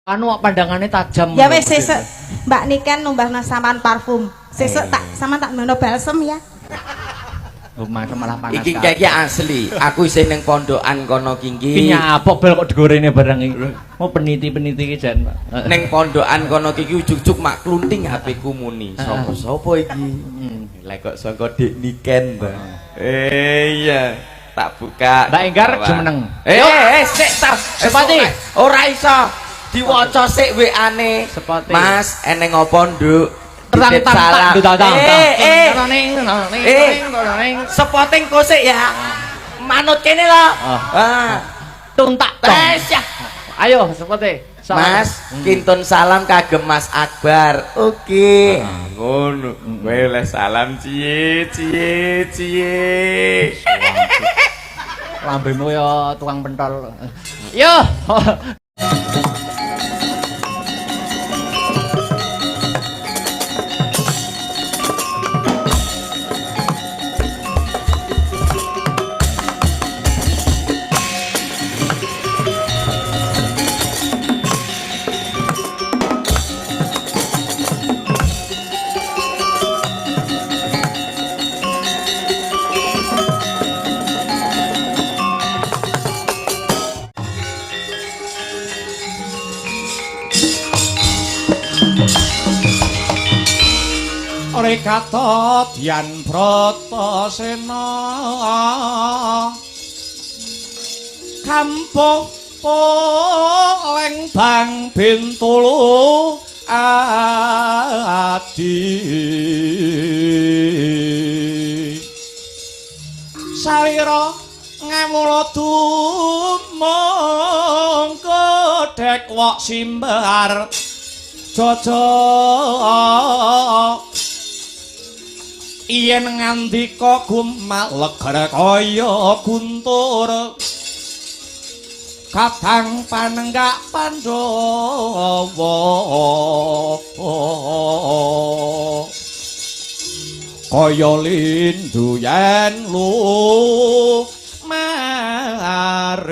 anu pandangannya tajam. Ya wes sesuk Mbak Niken numbahna sampean parfum. Sesuk tak sampean tak nono balsem ya. Malah panas. Iki iki asli. Aku isih ning pondokan kono kiki. Nyapok bel kok digorene barang iki. Mau peniti-peniti iki jan, Pak. Ning pondokan kono kiki ujug-ujug mak klunting HP ku muni. Sopo iki? Lah kok saka Dik Niken, Mbak. Iya. Tak buka. Mbak Enggar jumeneng. Sik ta. Sepati. Ora iso. Diwaca sik WA-ne. Sepati. Mas, eneng opo, Nduk? Tang tang tang. Sepoting kosik ya. Manut kene lho. Tuntak tong. Ya. Ayo sepati. Mas, kintun salam kagem Mas Akbar. Oke. Ngono. Kowe le salam ciye. Lambemu ya tukang pentol. Yo. Rekata Dyan Bratasena Kampuh Lembang Bintulu Adi Salira ngamula dumong kedhek wok simbar Jojo yen ngandika gumalegar kaya guntur kadang panenggak Pandhawa kaya lindu yen lu maris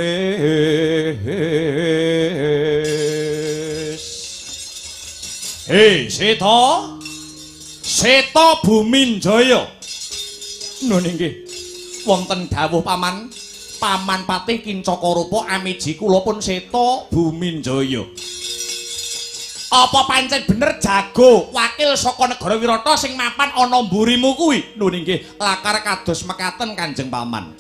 Seta Buminjaya. Nun inggih wonten dawuh paman Patih Kincakarapa amiji kula pun Seta Buminjaya. Apa pancen bener jago wakil saka negara Wirata sing mapan ana mburimu kuwi? Nun inggih lakar kados mekaten Kanjeng Paman.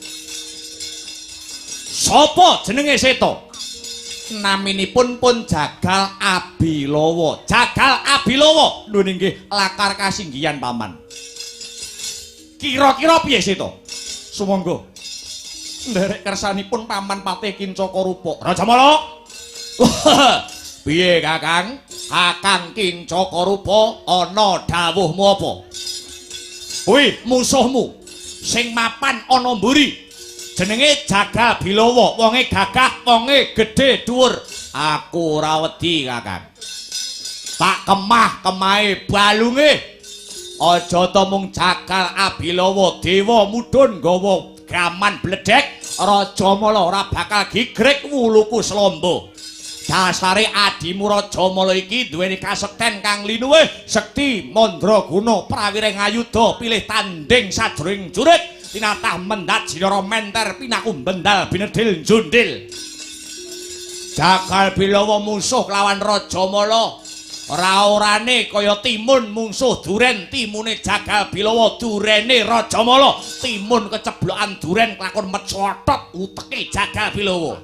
Sapa jenenge Seta? Naminipun pun Jagal Abilawa. Jagal Abilawa. Lho nggih lakar kasinggihan paman. Kira-kira piye Seta? Sumangga. Nderek kersanipun Paman Patih Kincakarapa. Rajamala. Piye Kakang? Kakang Kincakarapa ana dawuhmu apa? Kuwi musuhmu sing mapan ana mburi. Jenenge Jagal Bilawa, wonge gagah, wonge gedhe dhuwur. Aku ora wedi, Kakang. Tak kemahe balunge. Aja ta mung Jagal Abilawa dewa mudhun nggawa gaman bledhek, Rajamala ora bakal gigrek wuluku slombo. Dasare adimu Rajamala iki duweni kasekten kang linuwih, sekti mandraguna prawiring ayuda pilih tanding sajroning jurit. Tinatah mendat jinara menter pinaku bendal binedil jundil. Jagal Bilawa musuh lawan Rajamala. Ora-orane kaya timun mungsuh duren, timune Jagal Bilawa durene Rajamala. Timun keceblokan duren kelakon mecotot uteke Jagal Bilawa.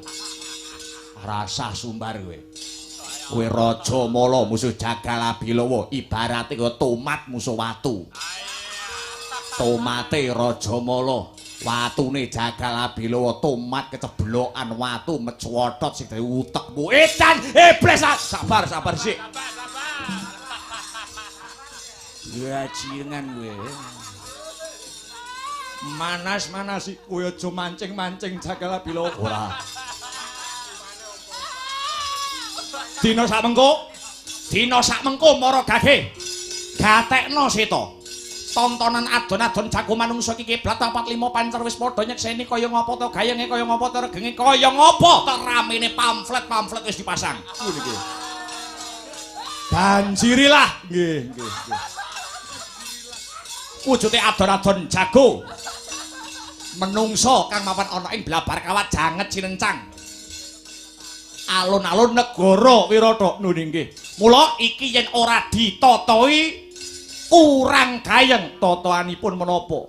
Rasa sumbar kowe. Kowe Rajamala musuh Jagal Bilawa ibarate kaya tomat musuh watu. Tomate Rajamala, watune Jagal Abilawa, tomat keceblokan watu mecwotot sing dadi utekmu. Edan iblis, sabar sik. Ya jirengan kowe. Manas-manasi kowe aja mancing-mancing Jagal Abilawa. Ora. Dina sak mengko mara gage. Gatekno Seta. Tontonan adon-adon jago manungsa iki kiblat 45 pancer wis padha nyekseni kaya ngapa to gayenge kaya ngapa to regenge kaya ngapa to ramene pamflet wis dipasang. Ngono iki. banjirilah nggih nggih wujude adon-adon jago menungso kang mapan ana ing blabar kawat janget cinencang alun-alun negara Wirata nggih mula iki yen ora ditotoi kurang gayeng totoanipun menapa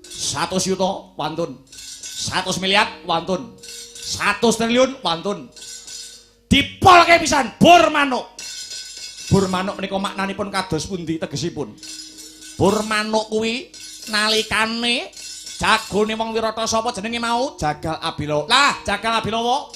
100 yuta wantun 100 miliar wantun 100 triliun wantun dipolke pisan bur manuk menika maknanipun kados pundi tegesipun bur manuk kuwi nalikane jagone wong Wirata sapa jenenge mau Jagal Abilawa lah Jagal Abilawa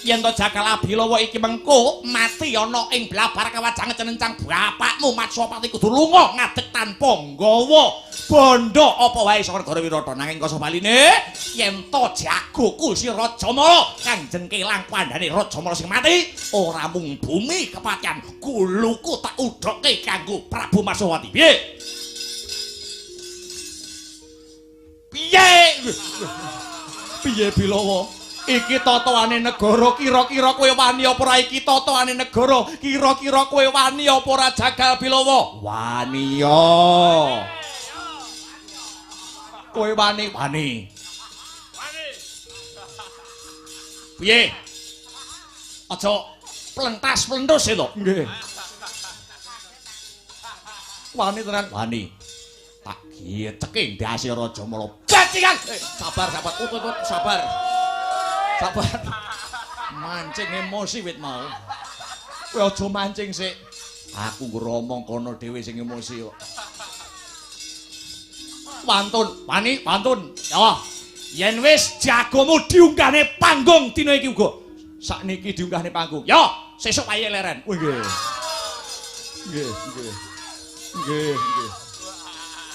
yen to Jagal Abilawa iki mengko mati ana ing blabar kawajangan cenencang bapakmu Matsapati kudu lunga ngadeg tanpa nggawa bondo apa wae saka negara Wirata nanging kasa baline yen to jagoku si Rajamala Kanjeng Kelang pandane Rajamala sing mati ora mung bumi kepatihan kuluku tak udhoke kanggo Prabu Matsapati piye piye Bilawa iki totoane negara kira-kira kowe wani apa ora iki totoane negara kira-kira kowe wani apa ora Jagal Bilawa wani ya kowe wani piye aja plentas-plentus e to nggih wani tenan wani tak geceke ndase Rajamala bajingan sabar utut sabar mancing emosi wit mau kowe aja mancing sik aku ngromong kono dhewe sing emosi kok wani pantun ya yen wis jagomu diunggahne panggung dina iki uga sakniki diunggahne panggung ya sesuk wae leren nggih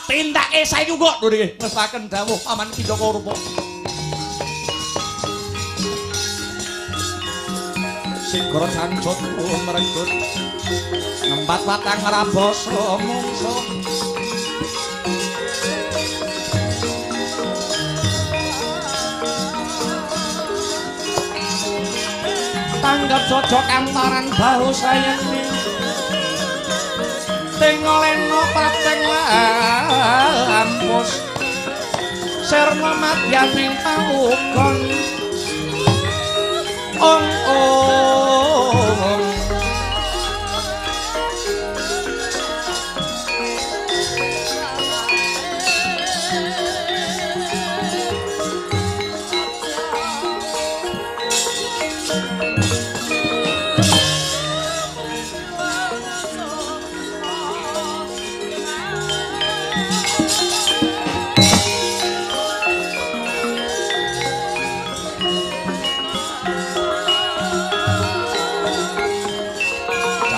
tindake saiki uga lho nggih ngesaken dawuh Paman Pindaka Rupa Sigara sancut mregut ngembat watang rabasa mungsu tanggap cocok antaran bahu sayeni tengoleno pateng lampus serna madyaning pawukon ong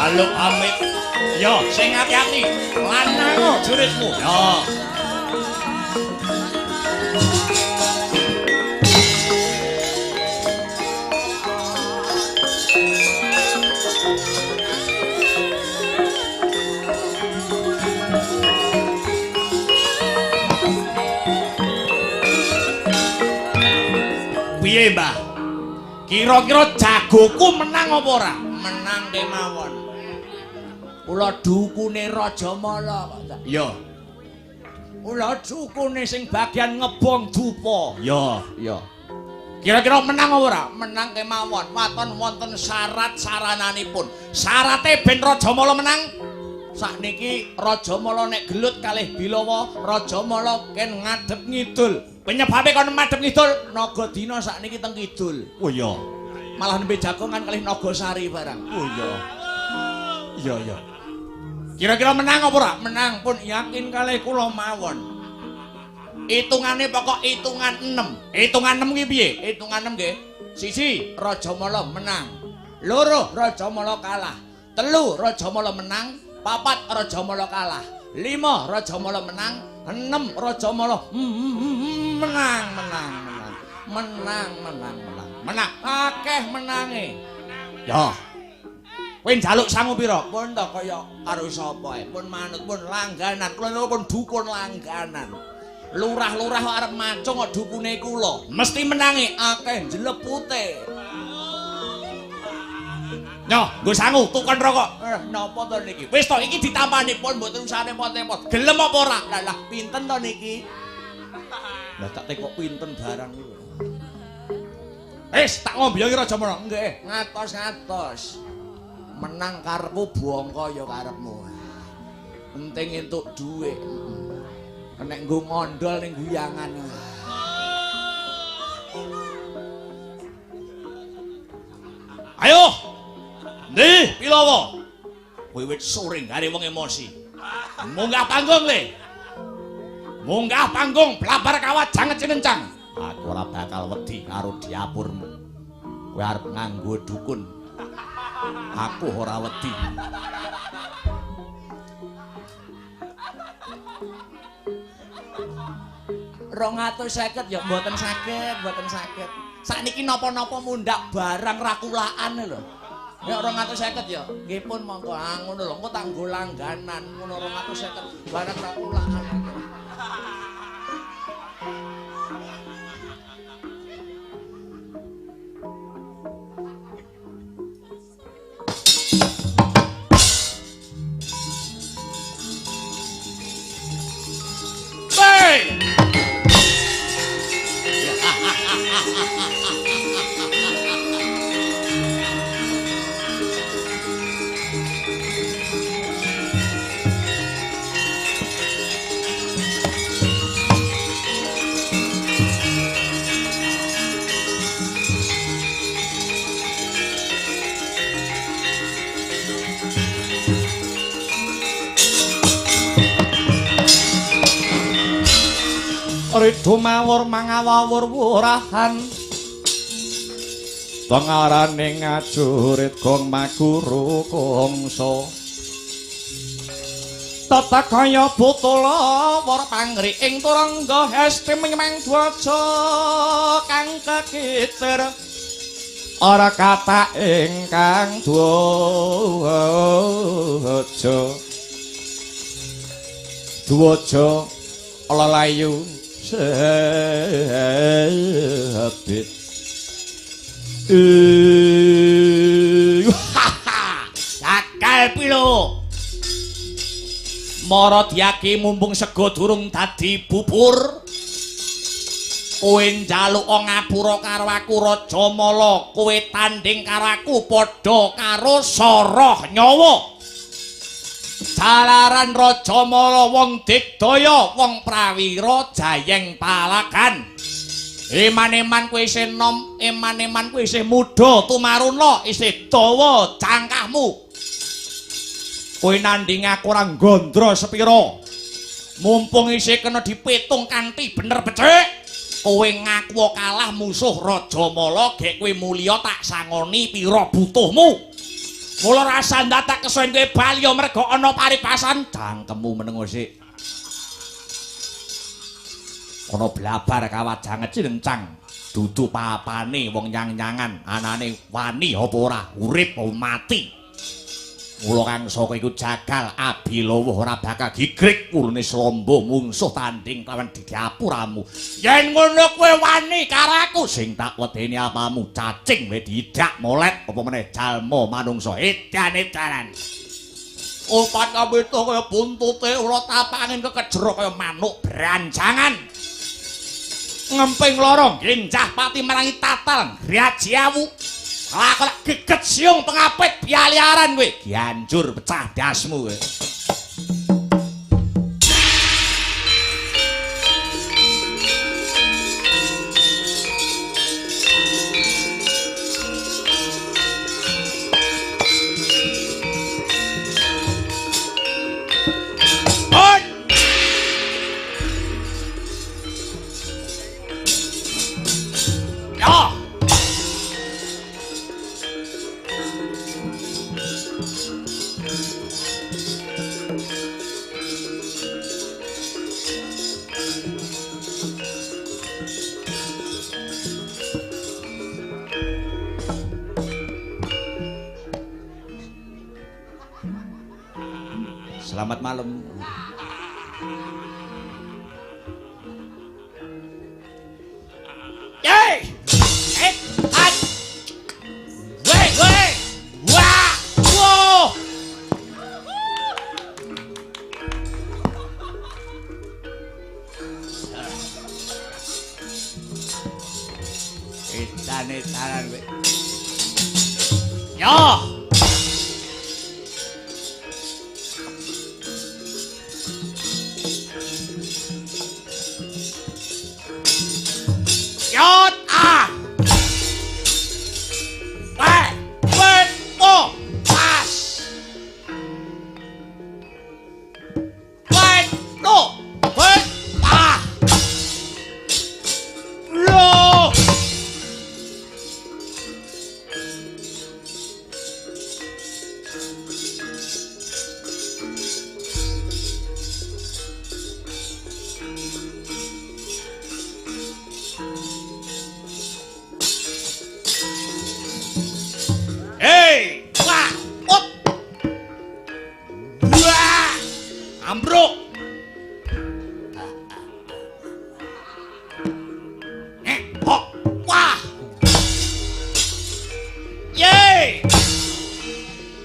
Jaluk amit yo sing ati-ati lanang juritmu yo piye Mbah kira-kira jagoku menang apa ora menang kemawon ula dukune Rajamala Pak. Ya. Ula dukune sing bagian ngebong dupa. Ya. Kira-kira menang apa ora? Menang kemawon. Waton wonten syarat sarananipun. Syarate ben Rajamala menang. Sakniki Rajamala nek gelut kalih Bilawa, Rajamala ken ngadhep ngidul. Penyebabe kon madhep ngidul, Nagadina sakniki teng kidul. Oh iya. Malah nembe jagongan kalih Nagasari barang. Oh iya. Iya. Kira-kira menang apa ora? Menang pun yakin kalih kula mawon. Hitungane pokok hitungan 6. Hitungan 6 ki piye? Hitungan 6 nggih. 1 Rajamala menang. 2 Rajamala kalah. 3 Rajamala menang. 4 Rajamala kalah. 5 Rajamala menang. 6 Rajamala menang. Akeh menange. Ya. Kowe njaluk sangu pira? Pun to kaya karo sapa ae. Pun manut pun langganan. Kula pun dukun langganan. Lurah-lurah kok arep macung kok dukune kula. Mesti menangi akeh jlepute. Nyo, nggo sangu tukon rokok. Napa to niki? Wis to iki ditampani pun mboten usah repot-repot. Gelem apa ora? Lah pinten to niki? Lah tak tekok pinten barang iki. Tak ngombyongi Raja Mara. Nggih, ngatos-ngatos. Menang karepmu bongko ya karepmu. Penting entuk dhuwit. Nek nggo ngondol ning guyangan. Ayo. Nih, Pilawa. Wiwit sore gare wong emosi. Munggah panggung le. Munggah panggung blabar kawajang cinencang. Aku ora bakal wedi karo diapurmu. Kowe arep nganggo dukun. Aku ora wedi. $250 ya mboten saged. Sakniki napa-napa mundhak barang rakulaan lho. Ya 250 ya. Nggih pun monggo. Ngono lho, engko tak nggo langganan. Ngono 250 barang rakulaan. Ridho mawur mangawawur wurahan pengarane ngajurit gong maguru kongso tata kaya butula war pangri ing turangga hesti menyemang dwaja kang kekitir ora kata ingkang dwaja lelayu sabit akal pilo Mara Dyaki mumpung sego durung dadi bubur kowe njaluk ngapura karo aku Raja Mala kowe tanding karo aku padha karo soroh nyawa jalaran Raja Mala wong digdaya wong prawira jayeng palagan eman-eman kowe isih nom eman-eman kowe isih muda tumaruna isih dawa cangkahmu kowe nanding aku ora gondro sepira mumpung isih kena dipitung kanthi bener becik kowe ngaku kalah musuh Raja Mala gek kowe mulya tak sangoni pira butuhmu mula rasa ndatak kesuwen kowe bali merga ana paribasan jangkemmu menengo sik ana blabar kawajang cilencang dudu papane wong nyang-nyangan anane wani apa ora urip apa mati mula kang saka iku jagal abilawa ora bakal gigrik ulune slombo mungsuh tanding lawan diapuramu yen ngono kowe wani karo aku sing tak wedeni apamu cacing wae didak molet apa meneh jalma manungsa edan-edanan opat kabeh kaya buntute ora tapangin kekejero kaya manuk branjangan ngemping lorong genjah pati marangi tatal grajiawu lakon geget siung pengapit bialiaran kowe gianjur pecah dasmu kowe Selamat malam. Hey! Weh! Wah!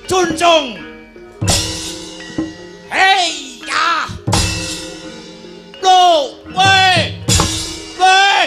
junjung. Hei ya. Lo, weh. Weh.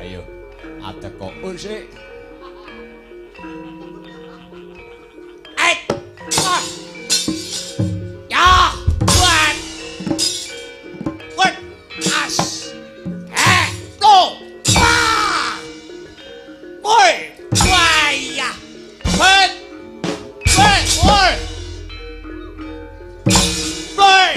Ayo, ada kok usik. Ya, buat. Buat as. To. Wah. Woi, waya. Bet. Bet, woi. Woi.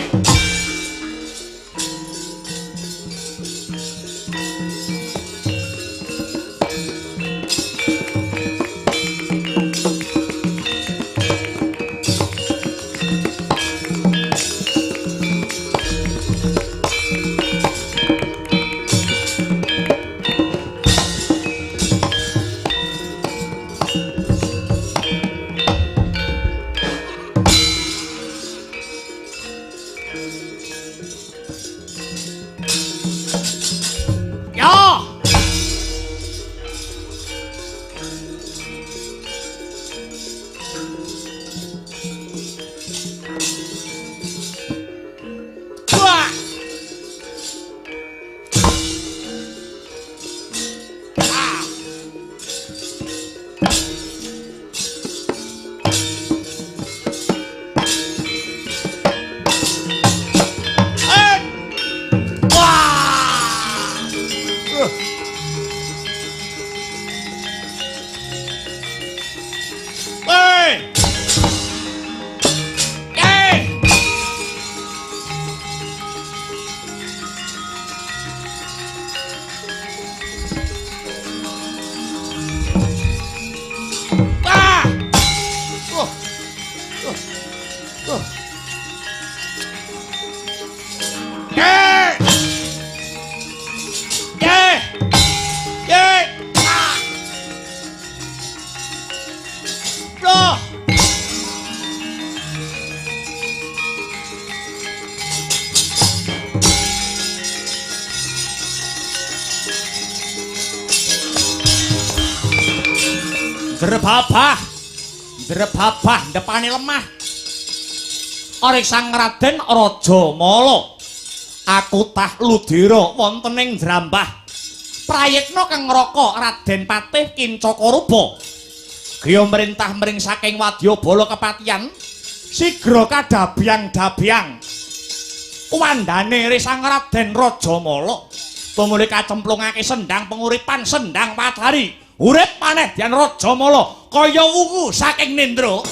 Drebabah depane lemah. Ora sang Raden Rajamala. Aku tah ludira wonten ing Drambah. Prayekna kang ngraka Raden Patih Kincakaraba. Griya merintah mring saking Wadyabala kepatihan sigra kadabyang-dabyang. Wandane Sang Raden Rajamala tumuli kacemplungake sendang penguripan sendang padhari. Urip maneh Dian Rajamala kaya wuku saking nendra.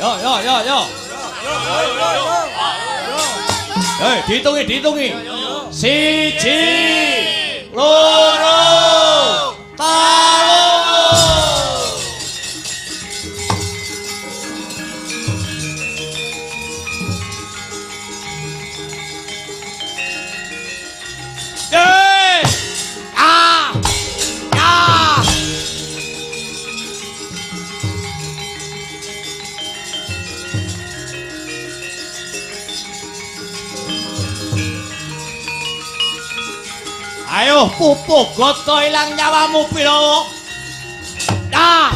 Yo. Dihitungi. 1, 2, 3. Ayo pupuk goto ilang nyawamu Bilowo. Dah.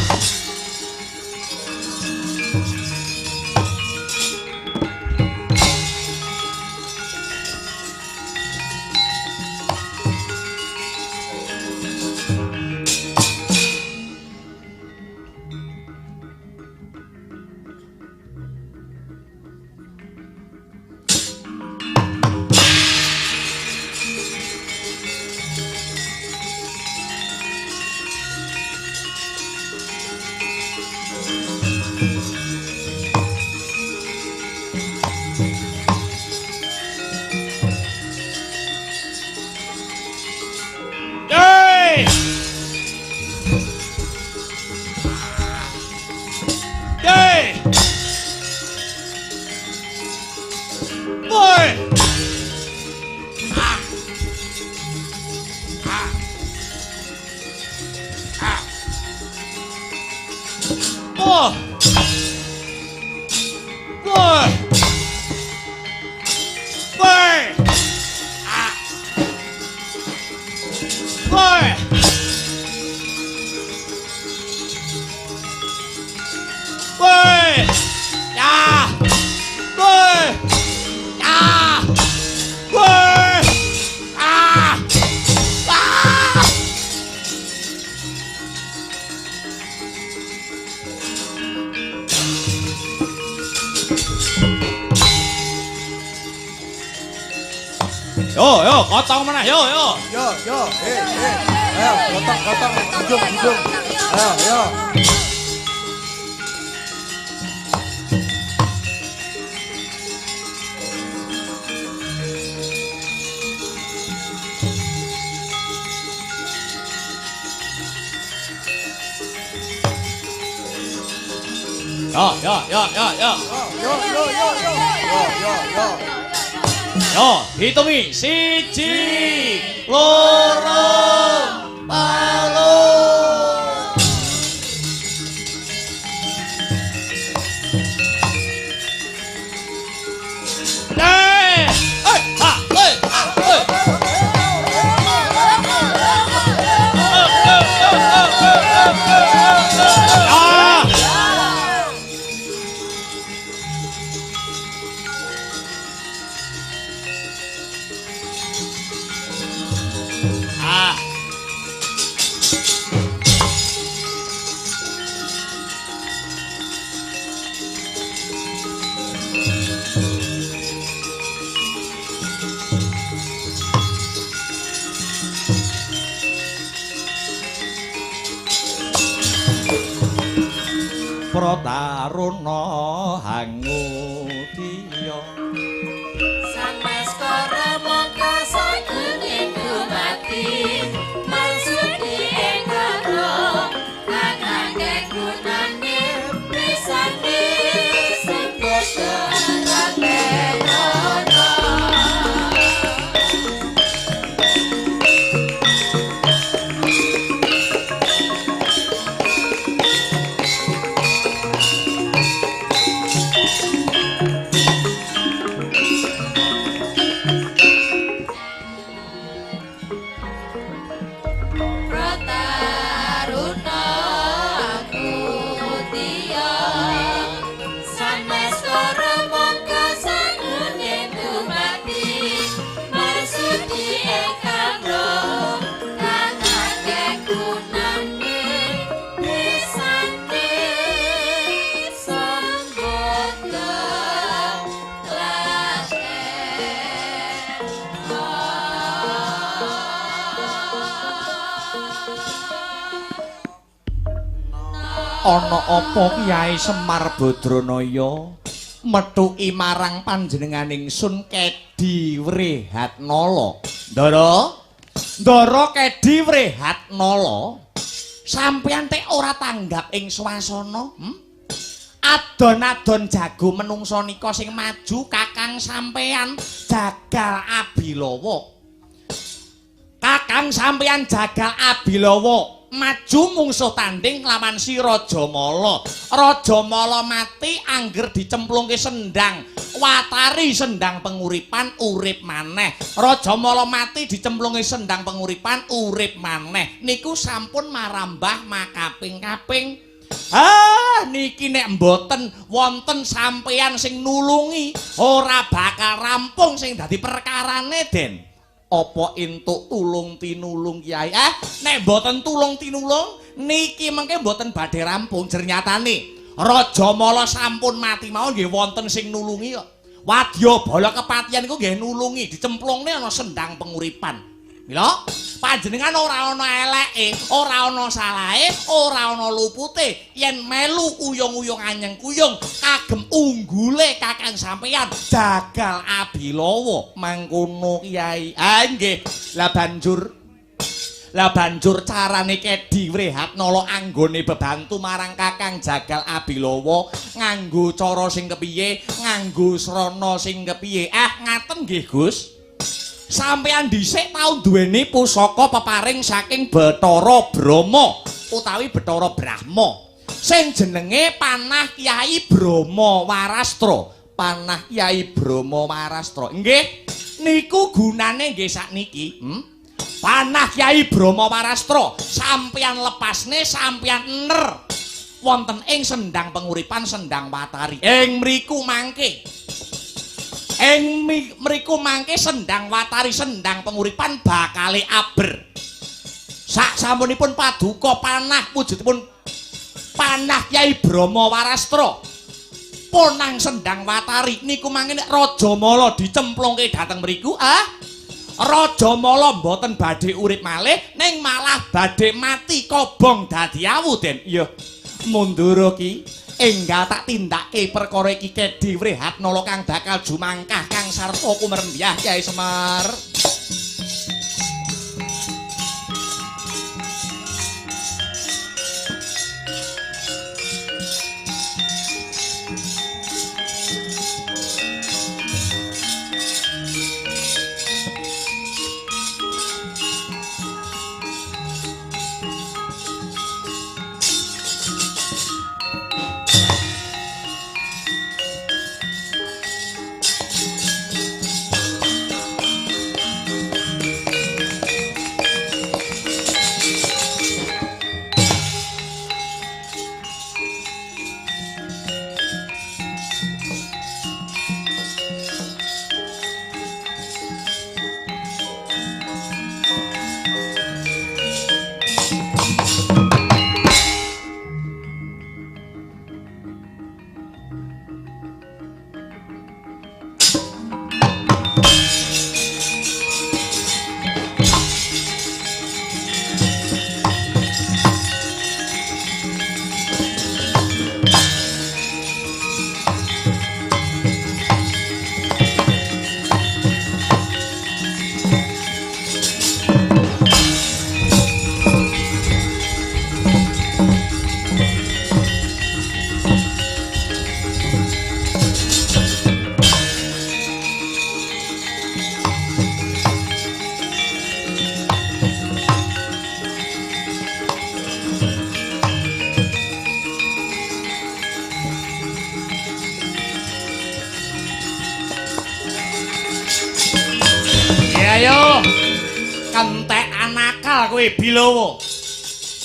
Yo, kotong mana? Yo. Ayo, kotong, ujung. Ayo. Yo, hitungi 1, 2, Protaruna hangutiya Sang Baskara mangka saged dumati maksudi engkara anane gunane pisane sing bodho rabena. ana apa Kyai Semar Badranaya metuki marang panjenengan ingsun Kedi Wrehatnala. Ndara Kedi Wrehatnala, sampeyan tek ora tanggap ing swasana? Adon-adon jago menungsa nika sing maju Kakang sampeyan Jagal Abilawa. Kakang sampeyan Jagal Abilawa maju mungsuh tanding lawan si Rajamala. Rajamala mati angger dicemplungke sendang watari sendang penguripan urip maneh. Rajamala mati dicemplungke sendang penguripan urip maneh. Niku sampun marambah makaping-kaping. Niki nek mboten wonten sampeyan sing nulungi ora bakal rampung sing dadi perkarane, Den. Apa entuk tulung tinulung Kyai? Nek mboten tulung tinulung niki mengke mboten badhe rampung jernyatane. Rajamala sampun mati mawon nggih wonten sing nulungi kok. Wadyabala kepatihan iku nggih nulungi dicemplungne ana sendang penguripan. Mila panjenengan ora ana eleke, ora ana salahe, ora ana lupute yen melu uyung-uyung anyeng kuyung kagem unggule Kakang sampeyan Jagal Abilawa mangkono Kyai. Nggih. Lah banjur carane Kedi Wrehatnala anggone bebantu marang Kakang Jagal Abilawa nganggo cara sing kepiye, nganggo srana sing kepiye. Ngaten nggih, Gus. Sampeyan dhisik tau duweni pusaka peparing saking Bathara Brahma utawi Bathara Brahma sing jenenge Panah Kyai Brahma Warastra. Panah Kyai Brahma Warastra. Nggih, niku gunane nggih sakniki. Panah Kyai Brahma Warastra sampeyan lepasne sampeyan ener wonten ing sendang penguripan sendang watari. Ing mriku mangke sendang watari sendang penguripan bakale aber. Sak sampunipun paduka panah wujudipun Panah Kyai Brahma Warastra ponang sendang watari niku mangke nek Rajamala dicemplungke dhateng mriku Rajamala mboten badhe urip malih ning malah badhe mati kobong dadi awu, Den. Iya. Mundur ki enggal tak tindake perkara iki Kedi Wrehatnala kang bakal jumangkah kang sarta kumrembiyah Kyai Semar. Ayo kentekan nakal kowe Bilawa.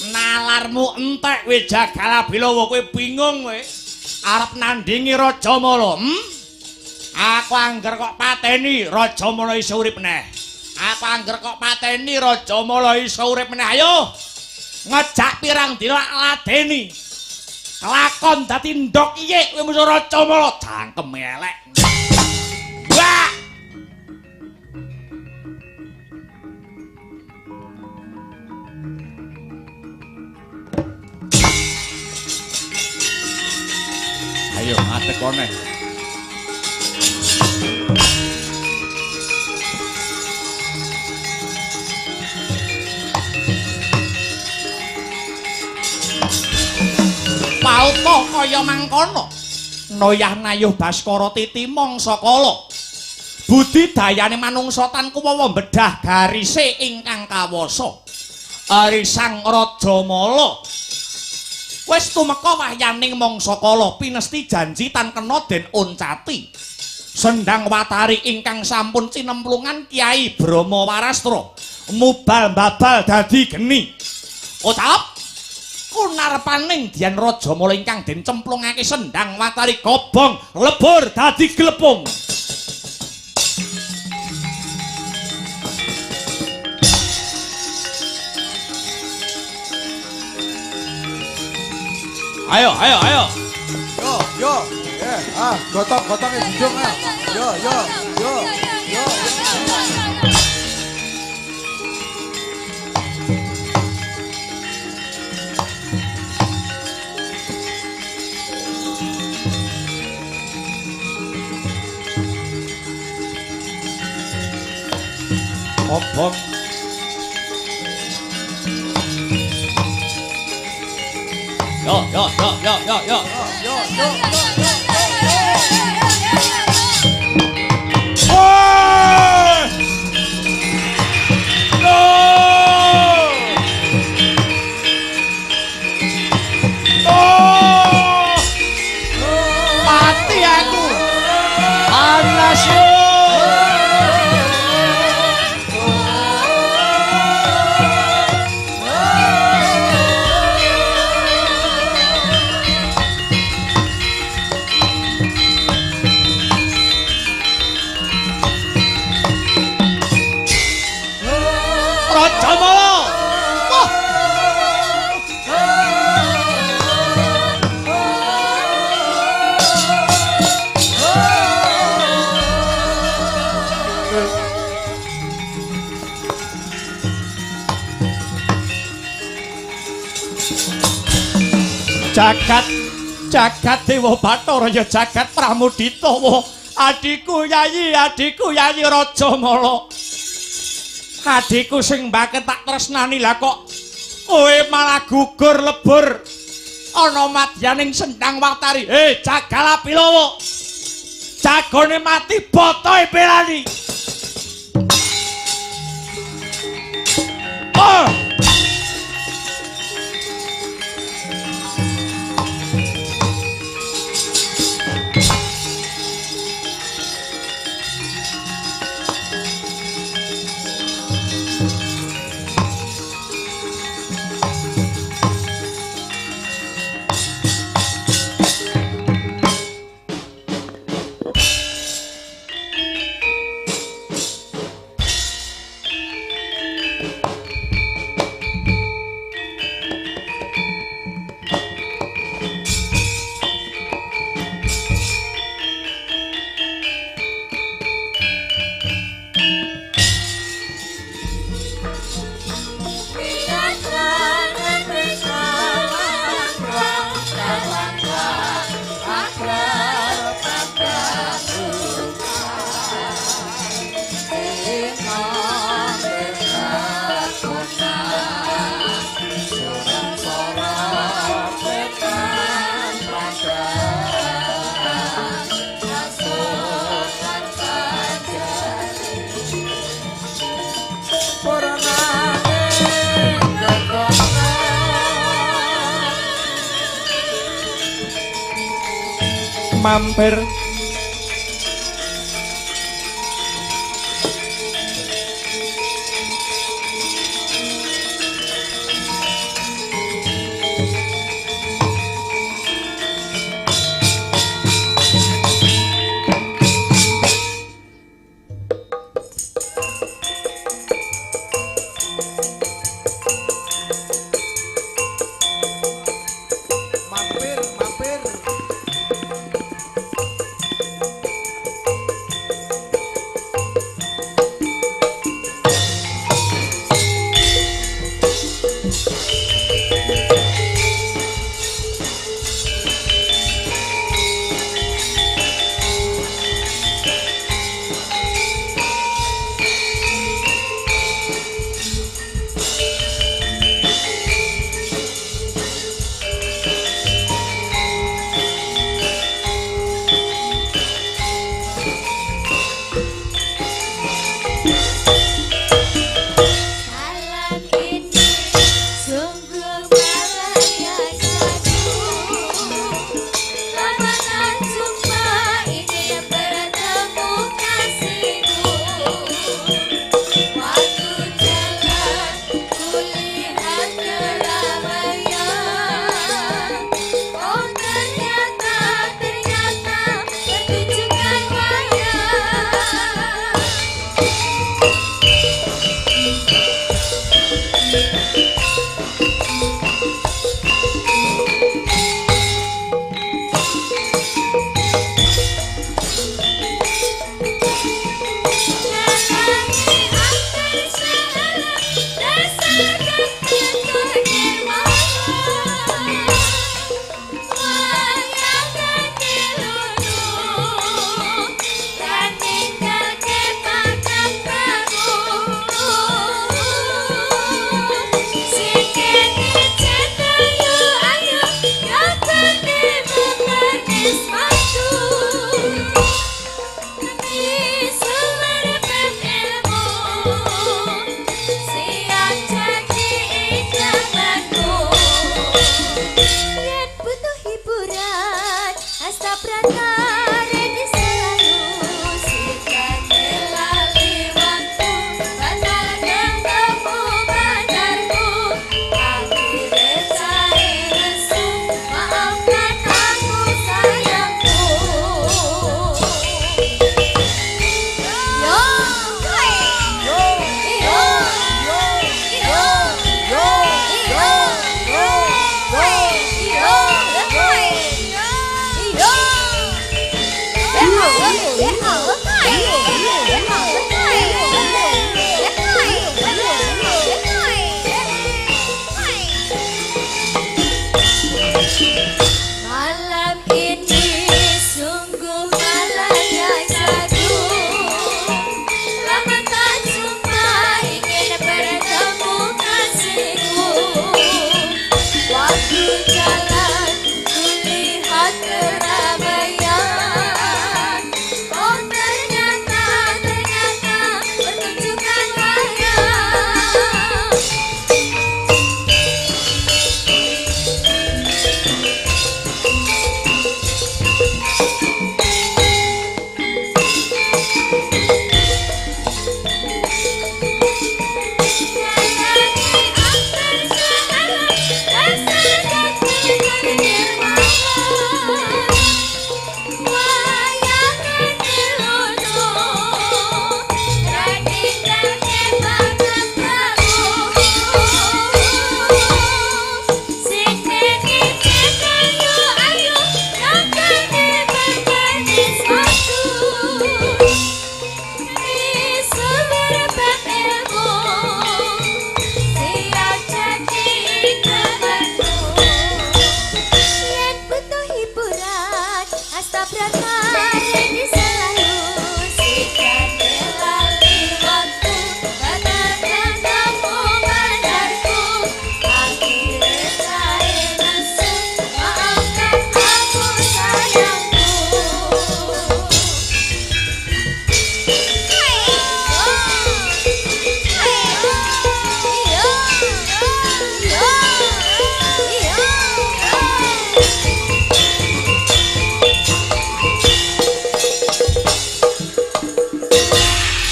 Nalarmu entek kowe Jagal Abilawa, kowe bingung kowe arep nandingi Rajamala. Aku angger kok pateni Rajamala iso urip meneh. Aku angger kok pateni Rajamala iso urip meneh. Ayo ngejak pirang dina ladeni. Kelakon dadi ndok iye kowe musuh Rajamala, jangkem elek. Wah! Ayo ngadeg koneh. Pauta kaya mangkono. Noyah nayuh Baskara titi mangsa kala. Budidayane manungsa tan kuwawa bedah garise ingkang kawasa. Ari Sang Rajamala wis tumeka wahyaning mangsa kala pinesti janji tan kena den oncati. Sendhang Watari ingkang sampun cinemplungan Kyai Brahma Warastra mubal-babal dadi geni. Ucap kunarpaning Dyan Rajamala ingkang den cemplungake Sendhang Watari gobong lebur dadi glepung. Ayo. Yo. Gotong-gotongnya junjung ah. Yo. Obong. Yo. Mati aku. Panas yo. Rajamala. Wah. Jagat Dewa Bathara ya jagat Pramudita. Adikku Yayi Rajamala. Adikku sing mbake tak tresnani lah kok kowe malah gugur lebur ana madyaning Sendhang Watari. Jagala Bilawa. Jagone mati botohe pelani. Oh! Mampir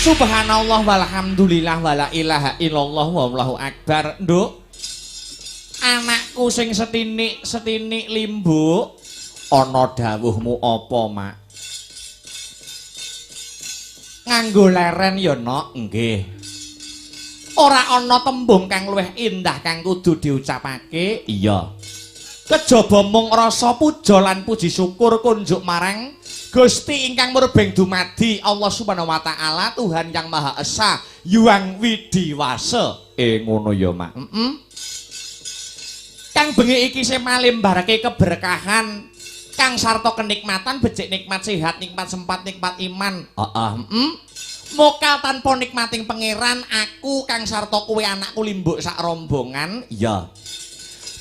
Subhanallah walhamdulillah wala ilaha illallah wallahu akbar. Nduk, anakku sing setinik limbu, ana dawuhmu apa, Mak? Nganggo leren ya, Nok? Nggih. Ora ana tembung kang luwih indah kang kudu diucapake? Iya. Kejaba mung rasa puja lan puji syukur kunjuk marang Gusti ingkang murbeng dumadi Allah Subhanahu wa taala, Tuhan yang Maha Esa, Hyang Widiwasa. Ngono ya, Mak. Kang bengi iki semale mbarake keberkahan, kang sarta kenikmatan, becik nikmat sehat, nikmat sempat, nikmat iman. Mokal tanpa nikmating pangeran, aku kang sarta kowe anakku limbuk sak rombongan. Ya.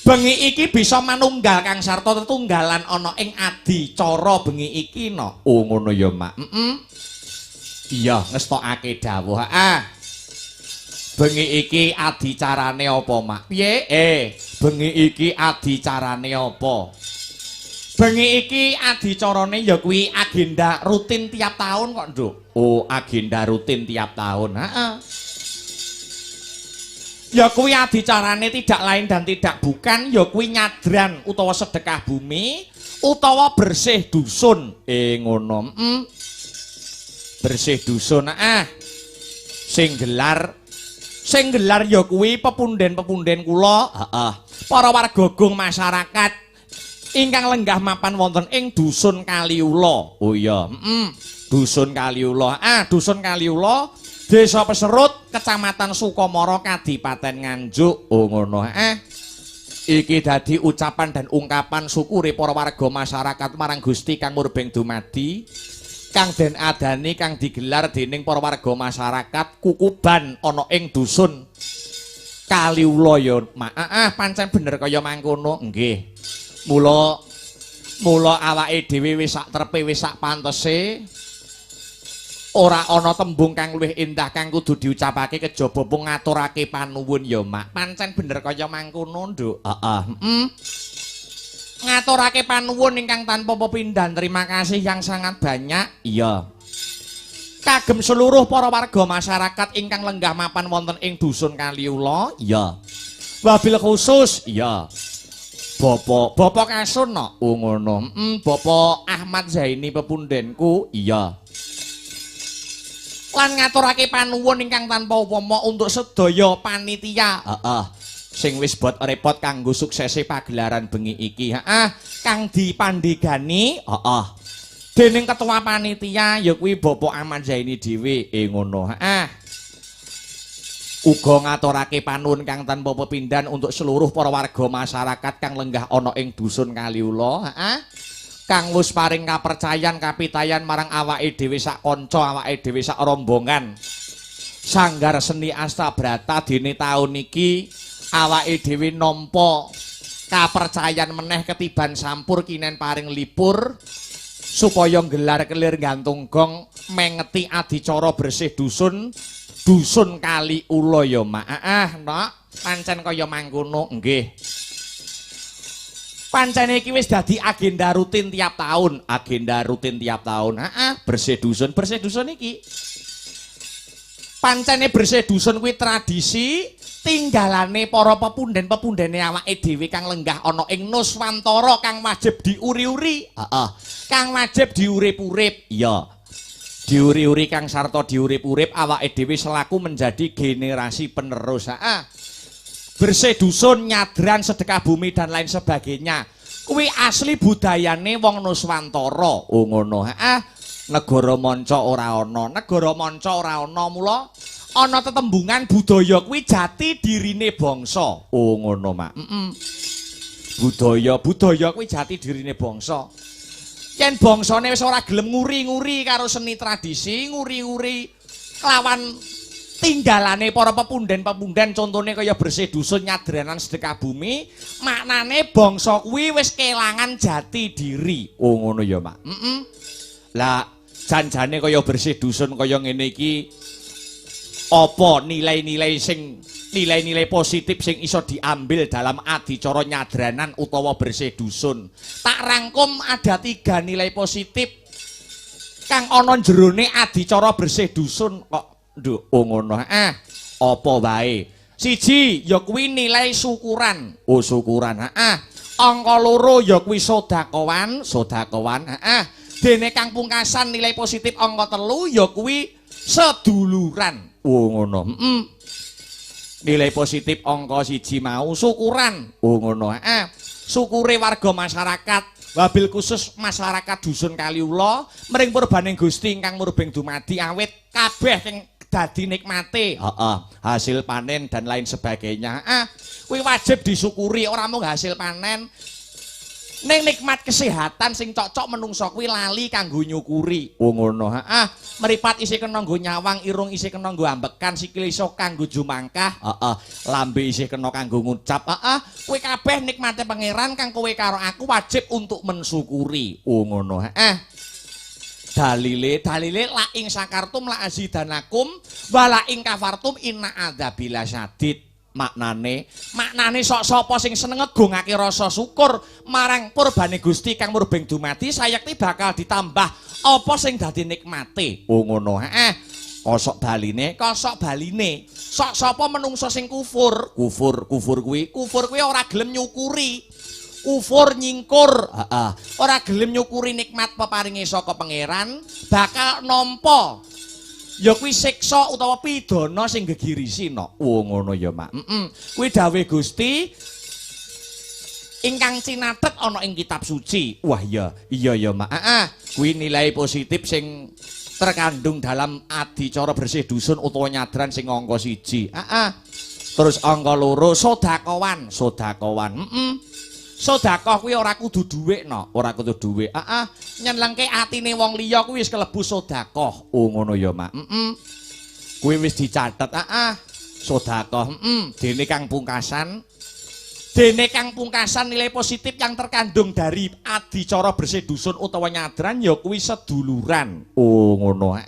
Bengi iki bisa manunggal kang sarta tetunggalan ana ing adicara bengi iki no. Oh ngono ya, Mak. Iya, ngestokake dawuh. Bengi iki adicarane apa, Mak? Piye? Bengi iki adicarane apa? Bengi iki adicarane ya kuwi agenda rutin tiap tahun kok, Nduk. Oh, agenda rutin tiap tahun. Ya kuwi adicarane tidak lain dan tidak bukan ya kuwi nyadran utawa sedekah bumi utawa bersih dusun. Ngono. Bersih dusun. Sing gelar ya kuwi pepunden-pepunden kula, para warga gong masyarakat ingkang lenggah mapan wonten ing dusun Kaliula. Oh iya, dusun Kaliula. Dusun Kaliula, Desa Peserut, Kecamatan Sukamara, Kadipaten Nganjuk. Oh ngono. Iki dadi ucapan dan ungkapan syukure para warga masyarakat marang Gusti kang murbeng dumadi, kang den adani kang digelar dening para warga masyarakat kukuban ana ing dusun Kaliula ya, Mak. Pancen bener kaya mangkono. Nggih. Mula awake dhewe wis sak trepe wis sak pantese. Ora ana tembung kang luwih indah kang kudu diucapake kejaba mung ngaturake panuwun ya, Mak. Pancen bener kaya mangkono, Nduk. Ngaturake panuwun ingkang tanpa pepindhan, terima kasih yang sangat banyak. Iya. Kagem seluruh para warga masyarakat ingkang lenggah mapan wonten ing dusun Kaliula. Iya. Wabil khusus, iya. Bapak Kasun no. Oh ngono. Bapak Ahmad Zaini pepundenku. Iya. Lan ngaturake panuwun ingkang tanpa upama untuk sedaya panitia. Sing wis bot repot kanggo suksese pagelaran bengi iki. Kang dipandhegani, dening ketua panitia ya kuwi Bapak Ahmad Zaini dhewe. Ngono. Uga ngaturake panuwun kang tanpa pepindhan untuk seluruh para warga masyarakat kang lenggah ana ing dusun Kaliula. Kang wis paring kapercayan kapitayan marang awake dhewe sak kanca, awake dhewe sak rombongan Sanggar Seni Astabrata dene taun iki awake dhewe nampa kapercayan meneh ketiban sampur kinen paring lipur supaya gelar kelir gantung gong mengeti adicara bersih dusun Kaliula ya, Mak. Nok, pancen kaya mangkono. Nggih. Pancene iki wis dadi agenda rutin tiap tahun, bersih dusun iki. Pancene bersih dusun kuwi tradisi tinggalane para pepunden-pepundene awake dhewe kang lenggah ana ing Nuswantara kang wajib diuri-uri. Kang wajib diurip-urip. Iya. Diuri-uri kang sarta diurip-urip awake dhewe selaku menjadi generasi penerus. Bersih dusun, nyadran, sedekah bumi dan lain sebagainya. Kuwi asli budayane wong Nuswantara. Oh ngono. Negara manca ora ana. Mula ana tetembungan budaya kuwi jati dirine bangsa. Oh ngono, Mak. Budaya kuwi jati dirine bangsa. Yen yen bangsane wis ora gelem nguri-nguri karo seni tradisi, nguri-nguri kelawan tinggalane para pepunden-pepunden contone kaya bersih dusun nyadranan sedekah bumi, maknane bangsa kuwi wis kelangan jati diri. Oh ngono ya, Mak. Lah janjane kaya bersih dusun kaya ngene iki apa nilai-nilai positif sing iso diambil dalam adicara nyadranan utawa bersih dusun. Tak rangkum ada 3 nilai positif kang ana jerone adicara bersih dusun kok. Nduk, oh ngono. Apa wae? Siji ya kuwi nilai syukuran. Oh syukuran. Angka loro ya kuwi sedekawan. Dene kang pungkasan nilai positif angka 3 ya kuwi seduluran. Oh ngono. Nilai positif angka 1 mau syukuran. Oh ngono. Syukure warga masyarakat, wabil khusus masyarakat dusun Kaliula mring purbaning Gusti ingkang murbeng dumadi awit kabeh sing dadi nikmate, hasil panen dan lain sebagainya. Kuwi wajib disyukuri, ora mung hasil panen. Ning nikmat kesehatan sing cocok menungso kuwi lali kanggo nyukuri. Oh ngono. Mripat isih kena nggo nyawang, irung isih kena nggo ambekan, sikil iso kanggo jumangkah, lambe isih kena kanggo ngucap. Kuwi kabeh nikmate pangeran kang kowe karo aku wajib untuk mensyukuri. Oh ngono. Dalile la ing sakartum la azidanakum wala ing kafartum inna adzabila syadid. Maknane sok sapa sing seneng ngegungake rasa syukur marang purbane Gusti kang murbeng dumadi sayekti bakal ditambah apa sing dadi nikmate. Oh ngono. Kosok baline sok sapa menungso sing kufur kuwi ora gelem nyukuri. Kufur nyingkur, ora gelem nyukuri nikmat peparinge saka pangeran, bakal nampa ya kuwi siksa utawa pidana sing gegirisi no. Oh ngono ya, Mak. Kuwi dawuh Gusti ingkang cinatet ana ing kitab suci. Wah iya ya, Mak. Kuwi nilai positif sing terkandung dalam adicara bersih dusun utawa nyadran sing angka 1. Terus angka 2 sedekawan. Sedekah kuwi ora kudu dhuwit no, ora kudu dhuwit. Nyenengke atine wong liya kuwi wis kelebu sedekah. Oh ngono ya, Mak. Kuwi wis dicatet. Sedekah. Dene kang pungkasan nilai positif yang terkandung dari adicara bersih dusun utawa nyadran ya kuwi seduluran. Oh ngono.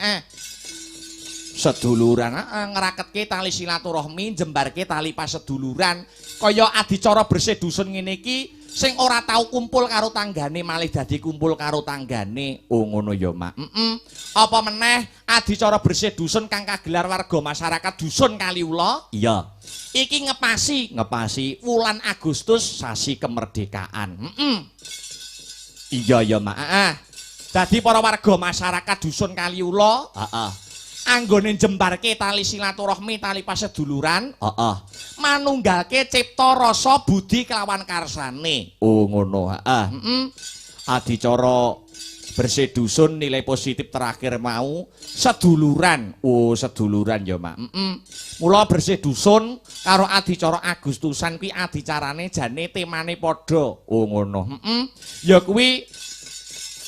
Seduluran ngeraketke tali silaturahmi, jembarke tali paseduluran. Kaya adicara bersih dusun ngene iki sing ora tau kumpul karo tanggane malih dadi kumpul karo tanggane. Oh ngono ya, Mak. Apa meneh adicara bersih dusun kang kagelar warga masyarakat dusun Kaliula? Iya. Iki ngepasi wulan Agustus sasi kemerdekaan. Iya ya, Mak. Dadi para warga masyarakat dusun Kaliula, anggone jembarke tali silaturahmi, tali paseduluran, manunggalke cipta rasa budi kelawan karsane. Oh ngono. Adicara bersih dusun nilai positif terakhir mau seduluran. Oh seduluran ya, Mak. Mula bersih dusun karo adicara Agustusan kuwi adicarane jane temane padha. Oh ngono. Ya kuwi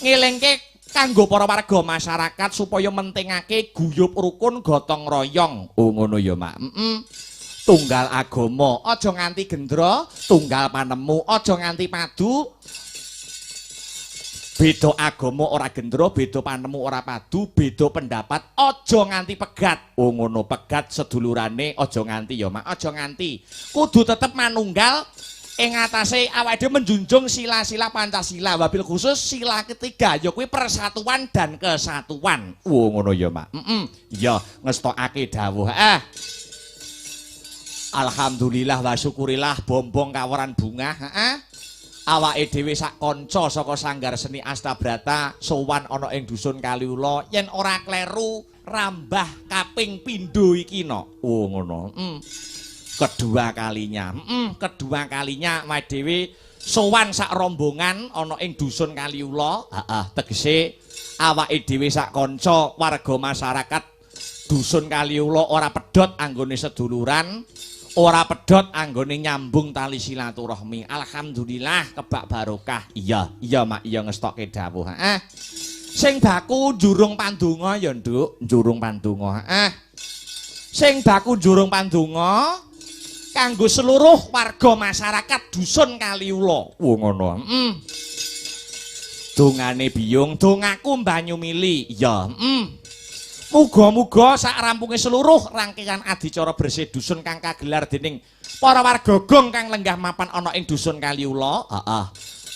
ngelingke kanggo para warga masyarakat supaya mentingake guyub rukun gotong royong. Oh ngono ya, Mak. Tunggal agama aja nganti gendra, tunggal panemu aja nganti padu. Beda agama ora gendra, beda panemu ora padu, beda pendapat aja nganti pegat. Oh ngono, pegat sedulurane aja nganti ya, Mak. Aja nganti. Kudu tetep manunggal ing atase awake dhewe menjunjung sila-sila Pancasila, wabil khusus sila ketiga ya kuwi persatuan dan kesatuan. Oh ngono ya, Mak. Ya ngestokake dawuh. Alhamdulillah wa syukurillah bombong kawaran bunga. Awake dhewe sak kanca saka Sanggar Seni Astabrata sowan ana ing dusun Kaliula yen ora kleru rambah kaping pindho iki no. Oh ngono. Kedua kalinya awake dhewe sowan sak rombongan ana ing dusun Kaliula. Tegese awake dhewe sak kanca warga masyarakat dusun Kaliula ora pedhot anggone seduluran, ora pedhot anggone nyambung tali silaturahmi. Alhamdulillah kebak barokah. Iya Mak, iya ngestokke dawuh. Heeh. Sing baku njurung pandonga ya, Nduk, njurung pandonga. Heeh. Sing baku njurung pandonga kanggo seluruh warga masyarakat dusun Kaliula. Wo ngono. Heeh. Dongane biyung, dongaku banyu mili. Ya, muga-muga sak rampunge seluruh rangkaian adicara bersih dusun kang kagelar dening para warga gong kang lenggah mapan ana ing dusun Kaliula. Heeh.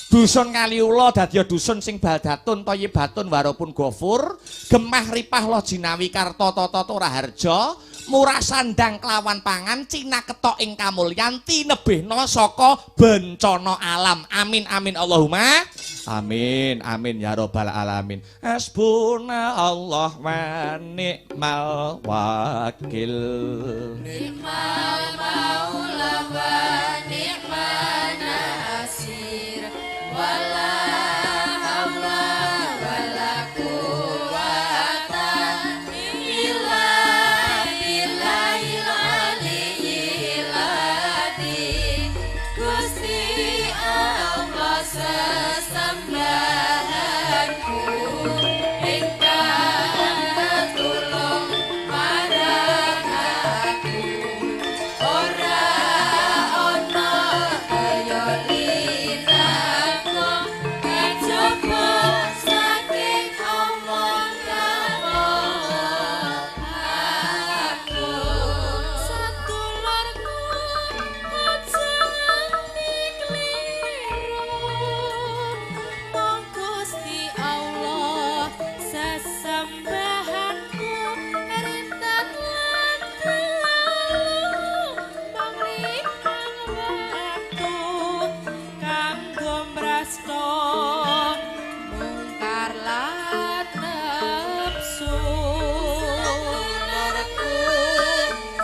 Dusun Kaliula dadi dusun sing baldatun thayyibatun warapun gofur, gemah ripah lo jinawi karta tata raharja, murah sandang kelawan pangan, cina ketok ing kamulyan, tinebihna saka bencana alam. Amin amin Allahumma amin amin ya rabbal alamin. Hasbuna Allah wa ni'mal wakil. Ni'mal maula wa ni'man nasir. Wala haula wala quwata illa billahil aliyyil azim. Gusti Allah sesembahanku ingkang tulung marang aku. Ora ana kaya linaku kejaba saking omong kapok aku. Sedulurku aja nganti kliru, mong Gusti Allah sesembahanku rintan lan dalu, mong lipang waktu kanggo mrasta mungkar lan nafsu. Sedulurku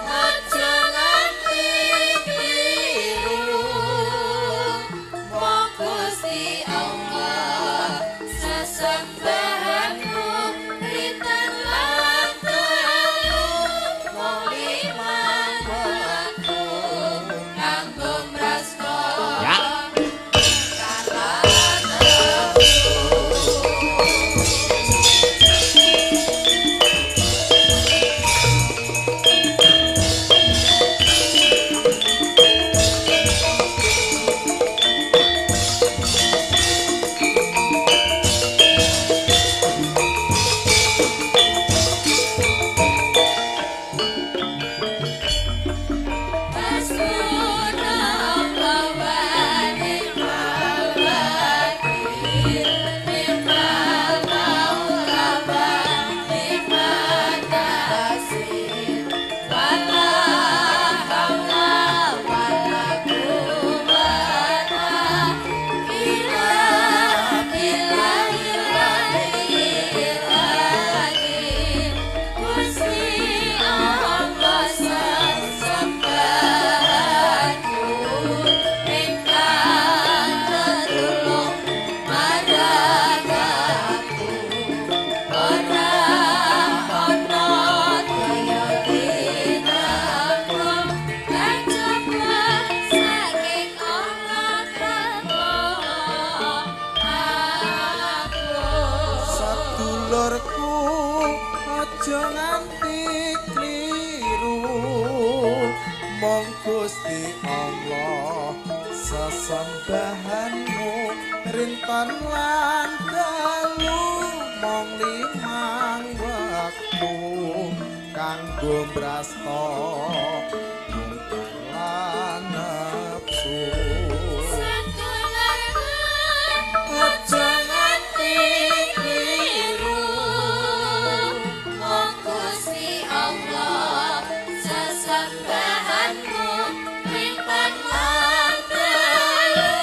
aja nganti kliru, mong Gusti Allah sesembahanku rintan lan dalu, mong limang waktu kanggo mrasta Ya. mungkar lan nafsu. Hasbunallah wa ni'mal wakil. Ni'mal maula wa ni'man nasir. Wala haula wala quwata illa billahil aliyyil azim. Gusti Allah sesembahanku ingkang tulung marang aku. Ora ana daya linaku kejaba saking omong kapok aku. Sedulurku aja nganti kliru, mong Gusti Allah sesembahanmu rintan lan dalu, mong limang waktu kanggo mrasta mungkar lan nafsu. Sedulurku aja nganti kliru, mong Gusti Allah sesembahanku rintan lan dalu,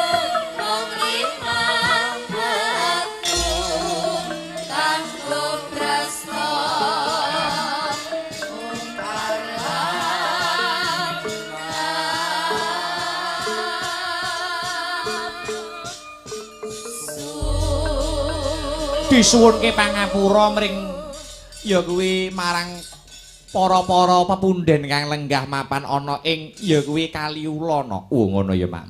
mong limang waktu kanggo mrasta mungkar lan nafsu. Disuwunke pangapura mring ya kuwi marang para-para pepunden kang lenggah mapan ana ing ya kuwi Kaliula no. Ngono ya, Mak.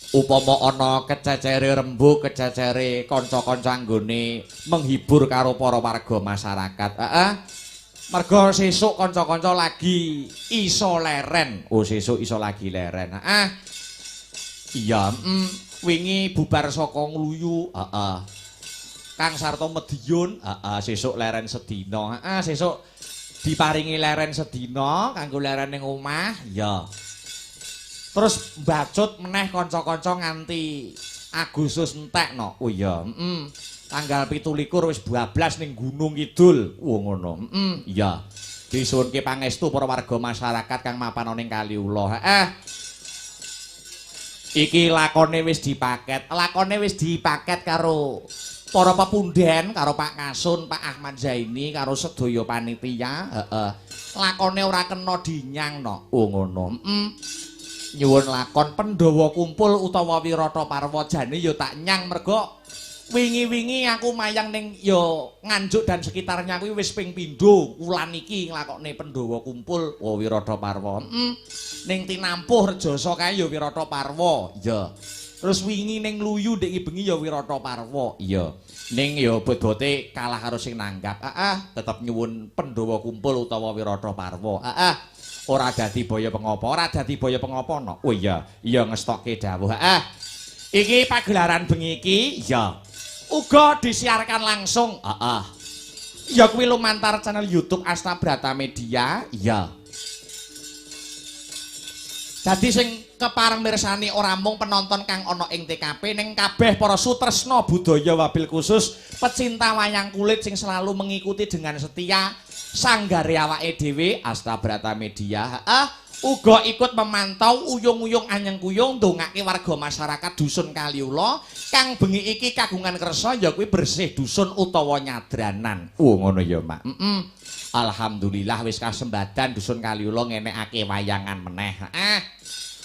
Upama ana kececere rembug, kececere kanca-kanca anggone menghibur karo para warga masyarakat. Heeh. Mergo sesuk kanca-kanca lagi iso leren. Oh, sesuk iso lagi leren. Heeh. Iya, wingi bubar saka ngluyu. Heeh. Kang Sarto Medion, sesuk leren sedina. Sesuk diparingi leren sedina kanggo leren ning omah. Ya. Terus mbacut meneh kanca-kanca nganti Agustus entek no. Oh iya, tanggal 17 wis 12 ning Gunung Kidul. Ngono. Iya. Disuwunke pangestu para warga masyarakat kang mapan ning Kaliula. Iki lakone wis dipaket. Lakone wis dipaket karo para pepunden, karo Pak Kasun, Pak Ahmad Zaini, karo sedaya panitia. Lakone ora kena dinyang no. Ngono. Nyuwun lakon Pandhawa kumpul utawa Wirata Parwa jane ya tak nyang mergo wingi-wingi aku mayang ning ya Nganjuk dan sekitarnya kuwi wis ping pindho wulan iki nglakokne Pandhawa kumpul Wirata Parwa. Ning Tinampuh Rejasa kae ya Wirata Parwa. Ya. Terus wingi ning Luyu ndek bengi ya Wirata Parwa. Iya. Ning ya bobote kalah karo sing nanggap. Tetep nyuwun Pandhawa kumpul utawa Wirata Parwa. Ora dadi baya pengapa, ora dadi baya pengapa no. Oh iya, iya ngestokke dawuh. Iki pagelaran bengi iki ya uga disiarkan langsung. Ya kuwi lumantar channel YouTube Asta Brata Media, ya. Dadi sing kepareng mirsani ora mung penonton kang ana ing TKP ning kabeh para sutresna budaya wabil khusus pecinta wayang kulit sing selalu mengikuti dengan setia sanggare awake dhewe Asta Brata Media. Uga ikut memantau uyung-uyung anyeng kuyung ndongake warga masyarakat dusun Kaliula kang bengi iki kagungan kersa ya kuwi bersih dusun utawa nyadranan. Ngono ya, Mak. Alhamdulillah wis kasembadan dusun Kaliula ngenekake wayangan meneh.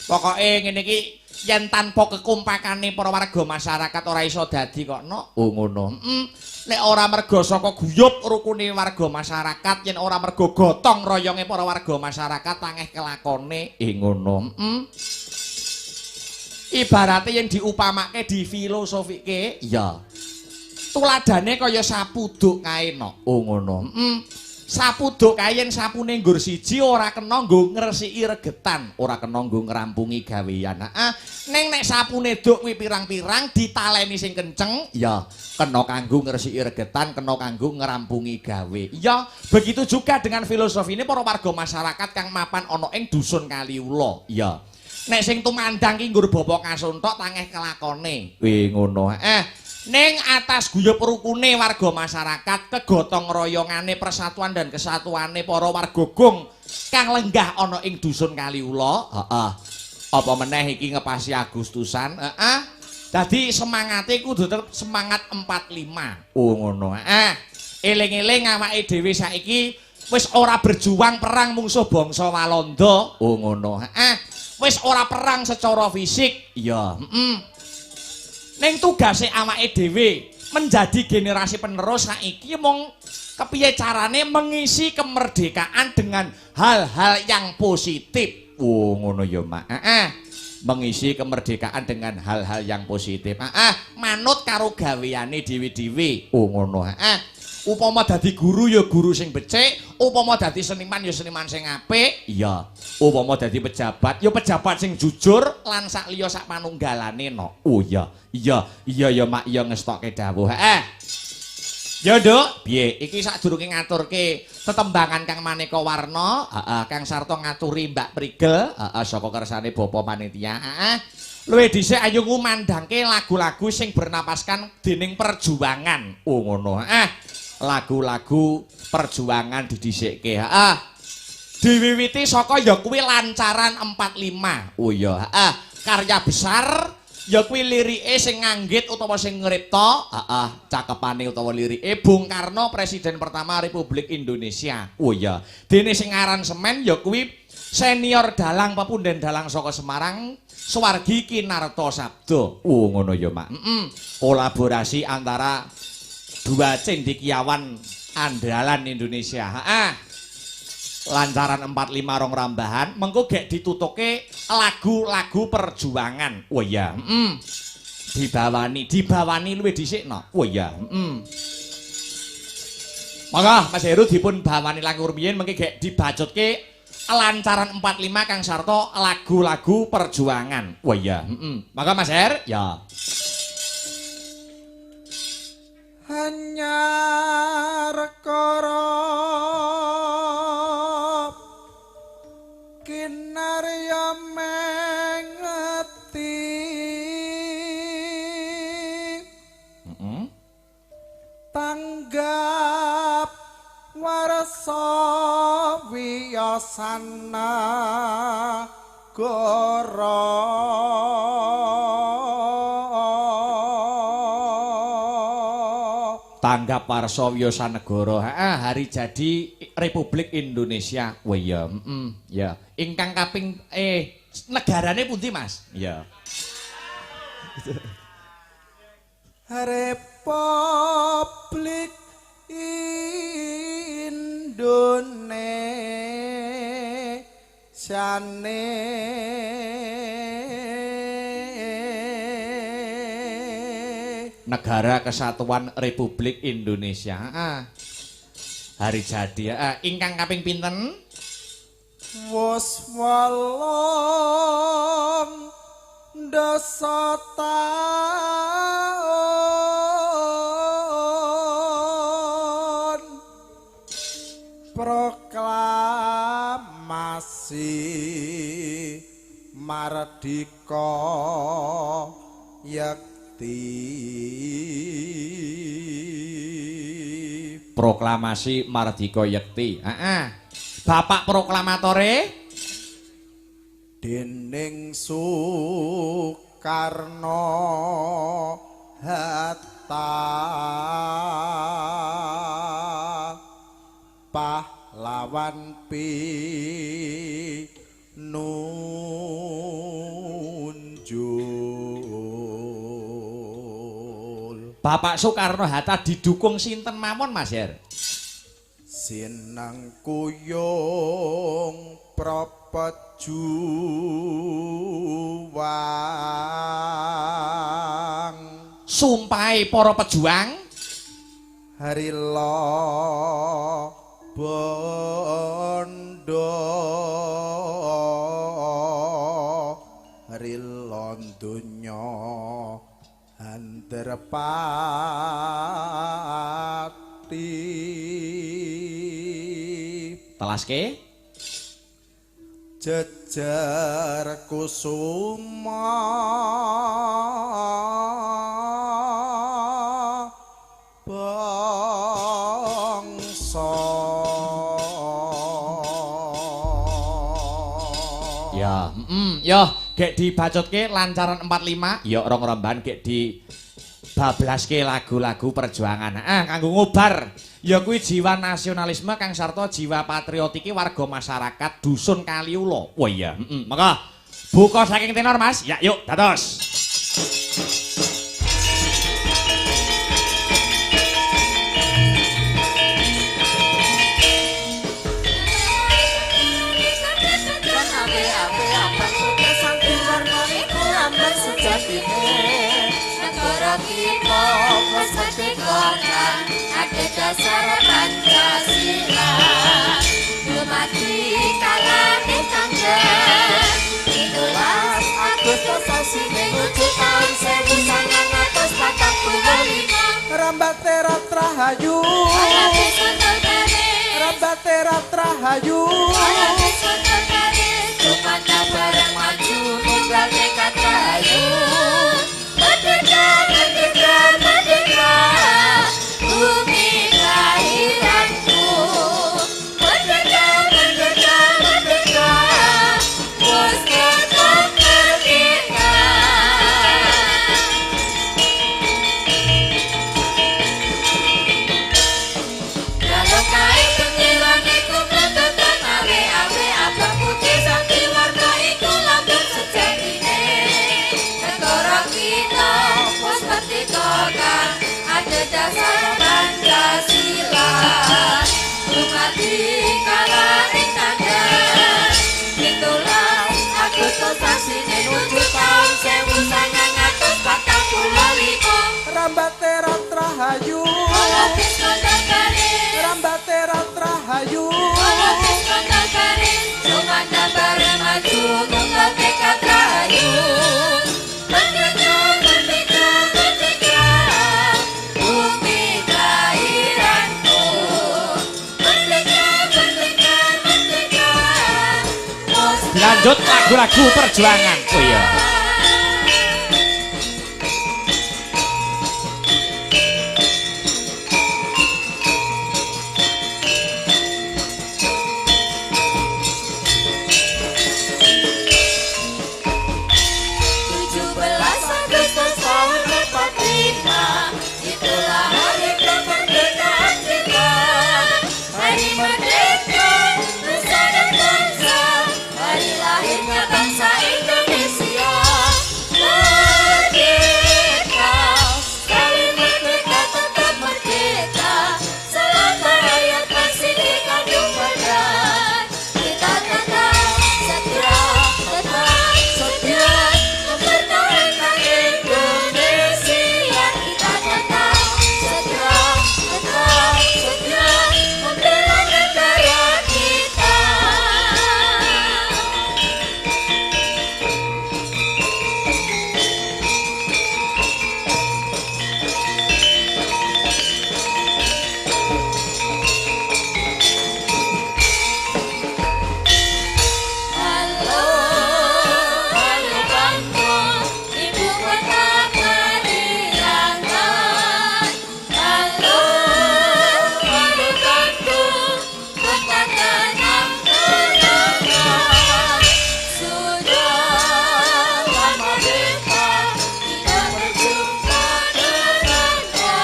Pokoke ngene iki yen tanpa kekumpakane para warga masyarakat ora iso dadi kok no. Ngono. Nek ora merga saka guyub rukune warga masyarakat, yen ora merga gotong royonge para warga masyarakat tangeh kelakone ngono. Ibarate yen diupamake difilosofike, ya. Tuladane kaya sapuduk kae no. Ngono. Sapuduk kae yen sapune nggur siji ora kena nggo ngresiki regetan, ora kena nggo ngrampungi gawean. Ning nek sapune duk kuwi pirang-pirang ditaleni sing kenceng, ya kena kanggo ngresiki regetan, kena kanggo ngrampungi gawe. Ya, begitu juga dengan filosofi ini para warga masyarakat kang mapan ana ing dusun Kaliula. Ya. Nek sing tumandang ki nggur bapa kasuntok tangeh kelakone. Ngono. Ning atas guyub rukune warga masyarakat, kegotong royongane persatuan dan kesatuane para warga gong kang lenggah ana ing dusun Kaliula. Apa meneh iki ngepasi Agustusan. Dadi semangate kudu tetep semangat 45. Ngono. Eling-eling awake dhewe saiki wis ora berjuang perang mungsuh bangsa Walanda. Ngono. Wis ora perang secara fisik. Ya, ning tugase awake dhewe menjadi generasi penerus saiki mung kepiye carane mengisi kemerdekaan dengan hal-hal yang positif. Ngono ya, Mak. Mengisi kemerdekaan dengan hal-hal yang positif. Manut karo gaweane dhewe-dhewe. Ngono. Upama dadi guru ya guru sing becik, upama dadi seniman ya seniman sing apik, iya. Upama dadi pejabat ya pejabat sing jujur lan sak liya sak panunggalane no. Oh iya. Iya ya Mak, iya ngestokke dawuh. Ya, Nduk, piye? Iki sadurunge ngaturke tetembangan kang maneka warna, Kang Sarto ngaturi Mbak Prigel, saka kersane Bapak panitia. Luwih dhisik ayo ngumandangke lagu-lagu sing bernapaskan dening perjuangan. Ngono. Lagu-lagu perjuangan didhisikke. Diwiwiti saka ya kuwi Lancaran 45. Oh iya, karya besar ya kuwi lirike sing nganggit utawa sing ngripta, cakepane utawa lirike Bung Karno Presiden pertama Republik Indonesia. Oh iya, dene sing aransemen ya kuwi senior dalang pepunden dalang saka Semarang Suwargi Kinarto Sabdo. Ngono ya, Mak. Kolaborasi antara dua cendekiawan andalan Indonesia. lancaran 45 rong rambahan mengko gek ditutuke lagu-lagu perjuangan. Oh iya, dibawani luwih dhisikno. Oh iya, Maka Mas Heru dipun bawani lagu rumiyin mengki gek dibacutke lancaran 45 Kang Sarto lagu-lagu perjuangan. Oh iya, Maka Mas Her, ya. Hanya rekara kinarya mengeti tanggap warsa wiyasana goro tanggap warsa wiyosanegara. Hari jadi Republik Indonesia. Wah iya, ya. Ingkang kaping negarane pundi, Mas? Ya. Republik Indonesia Negara Kesatuan Republik Indonesia. Hari jadi ingkang kaping pinten? Wos wolong dasa taun proklamasi mardika Proklamasi Mardika Yekti. Bapak proklamatore dening Soekarno Hatta pahlawan pinunjul. Bapak Soekarno Hatta didukung sinten mawon Mas Her? Sinang kuyung prapejuang sumpahe para pejuang Harila bondo Harila donya Antarpati telaske jejer kusuma bangsa ya ya gek dibacotke lancaran 45 ya rong rembahan gek di bablaske lagu-lagu perjuangan kanggo ngobar ya kuwi jiwa nasionalisme Kang Sarto jiwa patriotiki warga masyarakat dusun Kaliulo. Wah iya maka buka saking tenor Mas ya yuk dados kita wis merdeka ada dasar Pancasila dumadi kalane tanggal 12 Agustus sasi menuju tahun 1945 Rambate Ratrahayu Rambate Ratrahayu Sumanda bareng maju ninggal tekad rahayu Merdeka, merdeka, merdeka Bumi kelahiranku Merdeka, merdeka, merdeka Bos tetap merdeka Kalau kain pengiran iku meletutan awe-awe abang putih sakti warna iku lambang sejatine Negara kita pos merdeka kan Rambate ratrahayu Melukis kontol garis Rambate ratrahayu Melukis kontol garis Sumanda bareng maju Tunggal tekad rahayu Merdeka, merdeka, merdeka Bumi kelahiranku Merdeka, merdeka, merdeka Lanjut lagu-lagu perjuangan. Oh iya. Itulah hari kemerdekaan kita. Hari merdeka, nusa dan bangsa. Hari lahirnya bangsa Indonesia. Merdeka, sekali merdeka tetap merdeka. Selama rakyat masih dikandung badan. Kita tetap setia mempertahankan Indonesia. Kita tetap setia membela negara kita. Halo, halo kampung, ibu kota periangan. Halo, halo kampung, kota tanam kenangan. Sudah lama kita tidak berjumpa dengannya.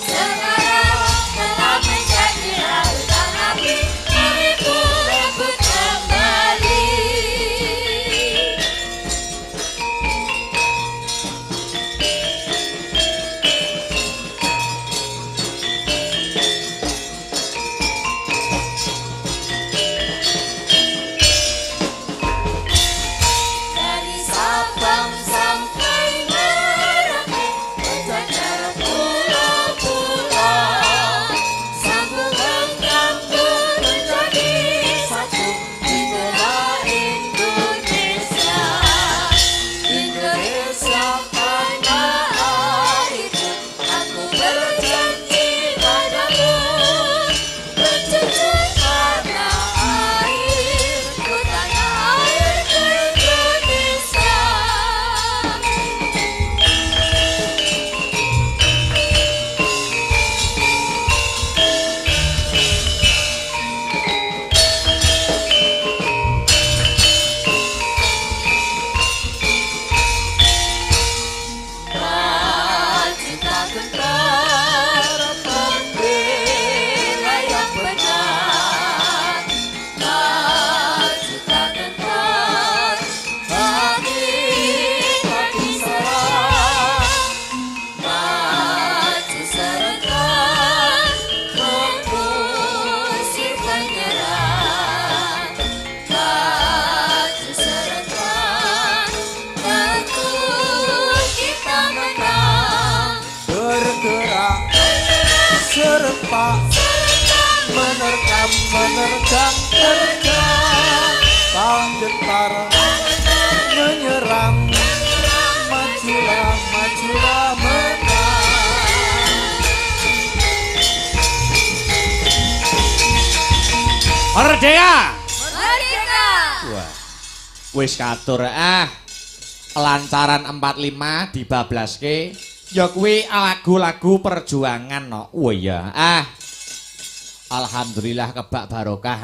Sekarang telah menjadi lautan api, mari ku rebut kembali. Dari Sabang sampai Merauke, berjajar pulau-pulau, sambungan kampung menjadi satu. Itulah Indonesia, Indonesia tanah airku. Aku berjanji padamu, berjujur karena airku, tanah airku Indonesia. Kita gentar membela yang benar. Kita gentar hati-hati serang. Maju serentak mengusir penyerang. Maju serentak tentu kita menang. Bergerak serempak menerkam menerjang terjang tak gentar menyerang majulah majulah menang. Merdeka. Merdeka. Wah. Wis katur lancaran 45 dibablaske ya kuwi lagu-lagu perjuangan no. Oh iya. Alhamdulillah kebak barokah.